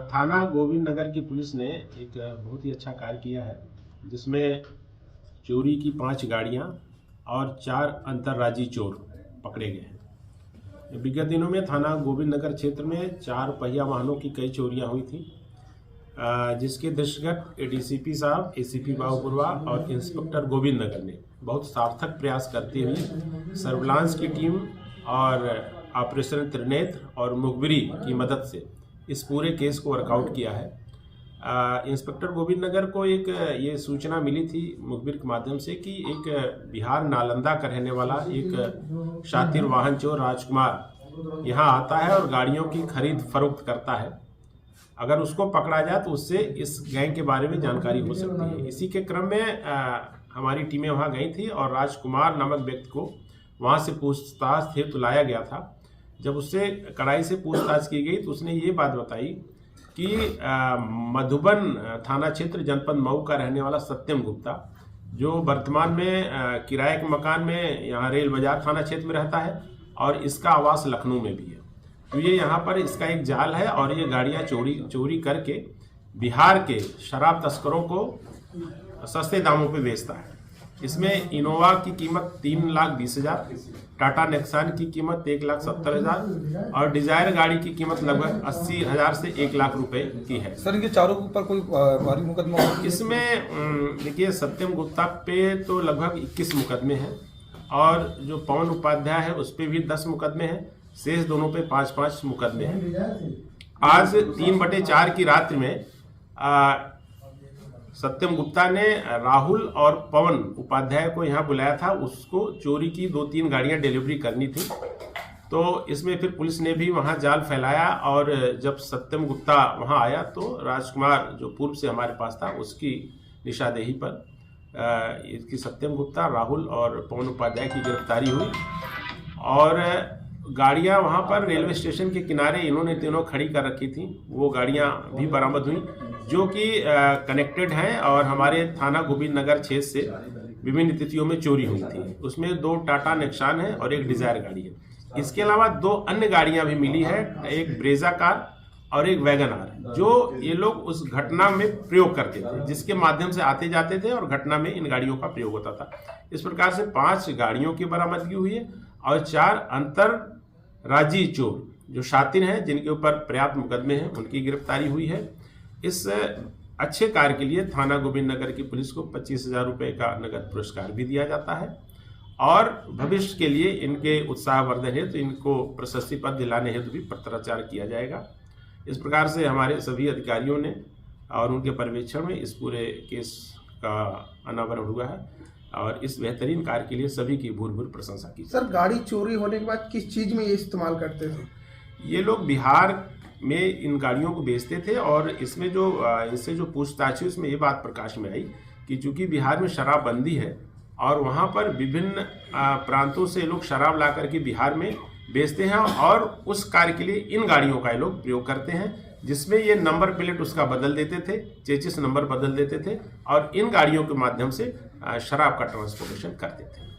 थाना गोविंद नगर की पुलिस ने एक बहुत ही अच्छा कार्य किया है, जिसमें चोरी की 5 गाड़ियां और 4 अंतर्राज्यीय चोर पकड़े गए हैं। विगत दिनों में थाना गोविंद नगर क्षेत्र में 4 पहिया वाहनों की कई चोरियां हुई थी, जिसके दृष्टिगत एडीसीपी साहब, एसीपी बाबूपुरवा और इंस्पेक्टर गोविंद नगर ने बहुत सार्थक प्रयास करते हुए सर्विलांस की टीम और ऑपरेशन त्रिनेत्र और मुखबिरी की मदद से इस पूरे केस को वर्कआउट किया है। इंस्पेक्टर गोविंद नगर को एक ये सूचना मिली थी मुखबिर के माध्यम से कि एक बिहार नालंदा का रहने वाला एक शातिर वाहन चोर राजकुमार यहाँ आता है और गाड़ियों की खरीद फरोख्त करता है। अगर उसको पकड़ा जाए तो उससे इस गैंग के बारे में जानकारी हो सकती है। इसी के क्रम में हमारी टीमें वहाँ गई थी और राजकुमार नामक व्यक्ति को वहाँ से पूछताछ हेतु लाया गया था। जब उससे कड़ाई से पूछताछ की गई तो उसने ये बात बताई कि मधुबन थाना क्षेत्र जनपद मऊ का रहने वाला सत्यम गुप्ता, जो वर्तमान में किराए के मकान में यहाँ रेल बाजार थाना क्षेत्र में रहता है और इसका आवास लखनऊ में भी है। तो ये यहाँ पर इसका एक जाल है और ये गाड़ियाँ चोरी करके बिहार के शराब तस्करों को सस्ते दामों पे बेचता है। इसमें इनोवा की कीमत 3,20,000, टाटा नेक्सान की कीमत 1,70,000 और डिजायर गाड़ी की कीमत लगभग 80,000 से 1 लाख रुपए की है। सर, इनके चारों के ऊपर कोई भारी मुकदमा? इसमें देखिए, सत्यम गुप्ता पे तो लगभग 21 मुकदमे हैं और जो पवन उपाध्याय है उस पर भी 10 मुकदमे हैं। शेष दोनों पे 5-5 मुकदमे हैं। आज 3/4 की रात्रि में सत्यम गुप्ता ने राहुल और पवन उपाध्याय को यहाँ बुलाया था। उसको चोरी की 2-3 गाड़ियाँ डिलीवरी करनी थी। तो इसमें फिर पुलिस ने भी वहाँ जाल फैलाया और जब सत्यम गुप्ता वहाँ आया तो राजकुमार जो पूर्व से हमारे पास था उसकी निशानदेही पर इसकी सत्यम गुप्ता, राहुल और पवन उपाध्याय की गिरफ्तारी हुई और गाड़ियां वहां पर रेलवे स्टेशन के किनारे इन्होंने तीनों खड़ी कर रखी थी। वो गाड़ियां भी बरामद हुई जो कि कनेक्टेड हैं और हमारे थाना गोविंद नगर क्षेत्र से विभिन्न तिथियों में चोरी हुई थी। उसमें 2 टाटा नेक्सान है और एक डिजायर गाड़ी है। इसके अलावा 2 अन्य गाड़ियां भी मिली है, एक ब्रेजा कार और एक वैगन आर, जो ये लोग उस घटना में प्रयोग करते थे, जिसके माध्यम से आते जाते थे और घटना में इन गाड़ियों का प्रयोग होता था। इस प्रकार से 5 गाड़ियों की बरामदगी हुई है और 4 अंतर्राज्यीय चोर जो शातिर हैं, जिनके ऊपर पर्याप्त मुकदमे हैं, उनकी गिरफ्तारी हुई है। इस अच्छे कार्य के लिए थाना गोविंद नगर की पुलिस को 25,000 रुपये का नगद पुरस्कार भी दिया जाता है और भविष्य के लिए इनके उत्साहवर्धन हेतु इनको प्रशस्ति पत्र दिलाने हेतु भी पत्राचार किया जाएगा। इस प्रकार से हमारे सभी अधिकारियों ने और उनके पर्यवेक्षण में इस पूरे केस का अनावरण हुआ है और इस बेहतरीन कार्य के लिए सभी की भूर प्रशंसा की। सर, गाड़ी चोरी होने के बाद किस चीज़ में ये इस्तेमाल करते थे? ये लोग बिहार में इन गाड़ियों को बेचते थे और इसमें जो इससे जो पूछताछ हुई उसमें ये बात प्रकाश में आई कि चूंकि बिहार में शराबबंदी है और वहाँ पर विभिन्न प्रांतों से लोग शराब ला करके बिहार में बेचते हैं और उस कार्य के लिए इन गाड़ियों का ये लोग प्रयोग करते हैं, जिसमें ये नंबर प्लेट उसका बदल देते थे, चेचिस नंबर बदल देते थे और इन गाड़ियों के माध्यम से शराब का ट्रांसपोर्टेशन करते थे।